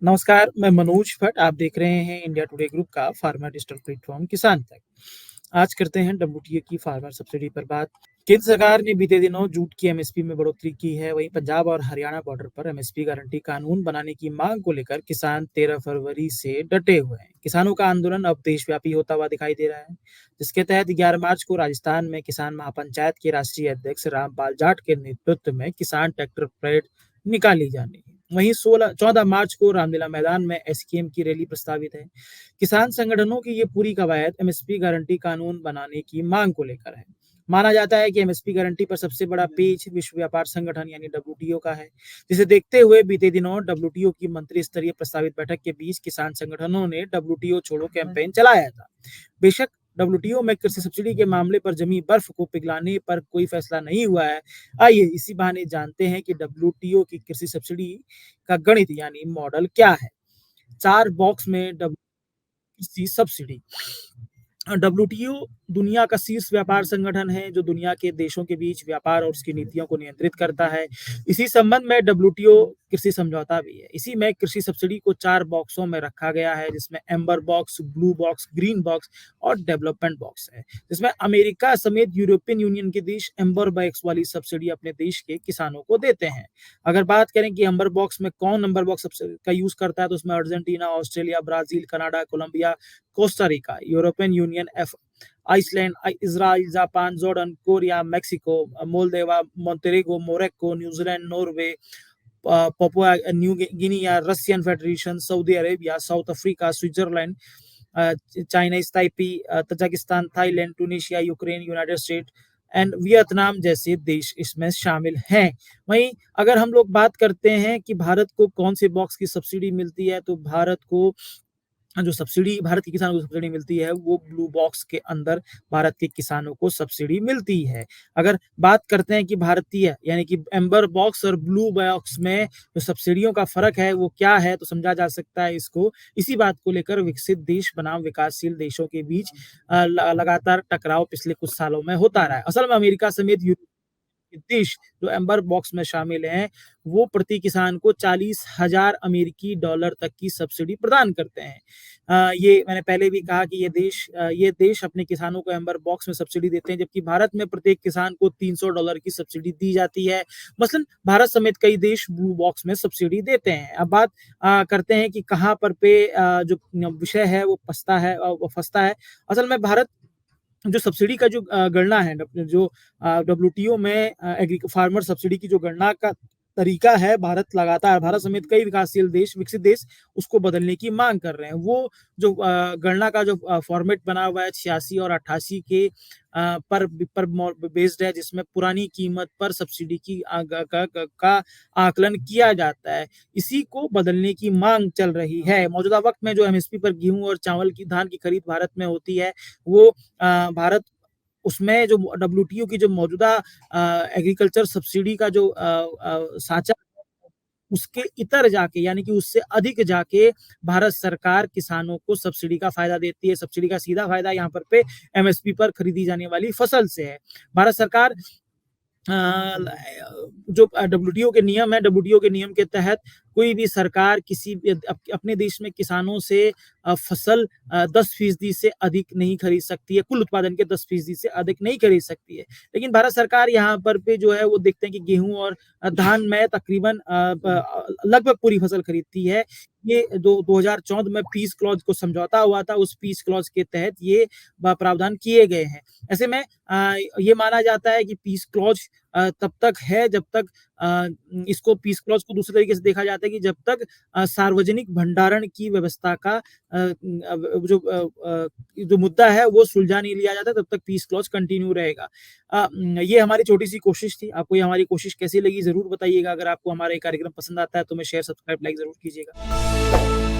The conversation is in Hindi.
नमस्कार, मैं मनोज भट्ट। आप देख रहे हैं इंडिया टुडे ग्रुप का फार्मर डिजिटल प्लेटफॉर्म किसान तक। आज करते हैं डब्ल्यूटीओ की फार्मर सब्सिडी पर बात। केंद्र सरकार ने बीते दिनों जूट की एमएसपी में बढ़ोतरी की है। वहीं पंजाब और हरियाणा बॉर्डर पर एमएसपी गारंटी कानून बनाने की मांग को लेकर किसान 13 फरवरी से डटे हुए हैं। किसानों का आंदोलन अब देशव्यापी होता हुआ दिखाई दे रहा है, जिसके तहत 11 मार्च को राजस्थान में किसान महापंचायत के राष्ट्रीय अध्यक्ष रामपाल जाट के नेतृत्व में किसान ट्रैक्टर परेड निकाली जानी है। वहीं 14 मार्च को रामलीला मैदान में एसकेएम की रैली प्रस्तावित है। किसान संगठनों की ये पूरी कवायद एमएसपी गारंटी कानून बनाने की मांग को लेकर है। माना जाता है कि एमएसपी गारंटी पर सबसे बड़ा पेच विश्व व्यापार संगठन यानी डब्ल्यूटीओ का है, जिसे देखते हुए बीते दिनों डब्ल्यूटीओ की मंत्री स्तरीय प्रस्तावित बैठक के बीच किसान संगठनों ने डब्ल्यूटीओ छोड़ो कैंपेन चलाया था। बेशक डब्ल्यूटीओ में कृषि सब्सिडी के मामले पर जमी बर्फ को पिघलाने पर कोई फैसला नहीं हुआ है। आइए इसी बहाने जानते हैं कि डब्ल्यूटीओ की कृषि सब्सिडी का गणित यानी मॉडल क्या है। 4 बॉक्स में कृषि सब्सिडी। डब्ल्यूटीओ दुनिया का शीर्ष व्यापार संगठन है, जो दुनिया के देशों के बीच व्यापार और उसकी नीतियों को नियंत्रित करता है। इसी संबंध में डब्ल्यूटीओ कृषि समझौता भी है। इसी में कृषि सब्सिडी को 4 बॉक्सों में रखा गया है, जिसमें amber box, blue box, green box और डेवलपमेंट बॉक्स है, जिसमें अमेरिका समेत यूरोपियन यूनियन के देश एम्बर बॉक्स वाली सब्सिडी अपने देश के किसानों को देते हैं। अगर बात करें कि एम्बर बॉक्स में कौन एम्बर बॉक्स का यूज करता है, तो उसमें Argentina, Australia, Brazil, Canada, Colombia, Costa Rica, European Union, Iceland, Israel, Japan, Jordan, Korea, Mexico, Moldova, Montenegro, Morocco, New Zealand, Norway, Papua New Guinea, Russian Federation, Saudi Arabia, South Africa, Switzerland, China, Taipei, Tajikistan, Thailand, Tunisia, Ukraine, United State and Vietnam जैसे देश इसमें शामिल हैं। वहीं अगर हम लोग बात करते हैं कि भारत को कौन से बॉक्स की सब्सिडी मिलती है, तो भारत को जो सब्सिडी भारत के किसानों को सब्सिडी मिलती है, वो ब्लू बॉक्स के अंदर भारत के किसानों को सब्सिडी मिलती है। अगर बात करते हैं कि भारतीय यानी कि एम्बर बॉक्स और ब्लू बॉक्स में जो सब्सिडियों का फ़र्क है वो क्या है, तो समझा जा सकता है इसको इसी बात को लेकर विकसित देश बनाम विकासशील देशों के बीच लगातार टकराव पिछले कुछ सालों में होता रहा है। असल में अमेरिका समेत देश जो एम्बर बॉक्स में शामिल हैं, वो प्रति किसान को 40,000 अमेरिकी डॉलर तक की सब्सिडी प्रदान करते हैं। ये मैंने पहले भी कहा कि ये देश अपने किसानों को एम्बर बॉक्स में सब्सिडी देते हैं, जबकि भारत में प्रत्येक किसान को $300 की सब्सिडी दी जाती है। मसलन भारत समेत कई देश ब्लू बॉक्स में सब्सिडी देते हैं। अब बात करते हैं कि कहाँ पर जो विषय है वो फँसता है। असल में भारत जो सब्सिडी का जो गणना है, जो डब्ल्यूटीओ में फार्मर सब्सिडी की जो गणना का तरीका है, भारत समेत कई विकसित देश उसको बदलने की मांग कर रहे हैं। वो जो गणना का जो फॉर्मेट बना हुआ है 86 और 88 के पर बेस्ड है, जिसमें पुरानी कीमत पर सब्सिडी की का आकलन किया जाता है। इसी को बदलने की मांग चल रही है। मौजूदा वक्त में जो एमएसपी पर गेहूं और धान की खरीद भारत में होती है, वो भारत उसमें जो डब्ल्यूटीओ की जो मौजूदा एग्रीकल्चर सब्सिडी का जो साँचा उसके इतर जाके यानी कि उससे अधिक जाके भारत सरकार किसानों को सब्सिडी का फ़ायदा देती है। सब्सिडी का सीधा फ़ायदा यहाँ पर पे एमएसपी पर खरीदी जाने वाली फसल से है। भारत सरकार जो डब्ल्यूटीओ के नियम के तहत कोई भी सरकार किसी भी अपने देश में किसानों से फसल 10% से अधिक नहीं खरीद सकती है, कुल उत्पादन के 10% से अधिक नहीं खरीद सकती है। लेकिन भारत सरकार यहाँ पर पे जो है वो देखते हैं कि गेहूँ और धान में तकरीबन लगभग पूरी फसल खरीदती है। ये 2014 में पीस क्लॉज को समझौता हुआ था, उस पीस क्लॉज के तहत ये प्रावधान किए गए हैं। ऐसे में ये माना जाता है कि पीस क्लॉज तब तक है जब तक इसको पीस क्लॉज को दूसरे तरीके से देखा जाता है कि जब तक सार्वजनिक भंडारण की व्यवस्था का जो मुद्दा है वो सुलझा नहीं लिया जाता, तब तक पीस क्लॉज कंटिन्यू रहेगा। ये हमारी छोटी सी कोशिश थी। आपको ये हमारी कोशिश कैसी लगी ज़रूर बताइएगा। अगर आपको हमारा ये कार्यक्रम पसंद आता है तो हमें शेयर, सब्सक्राइब, लाइक ज़रूर कीजिएगा।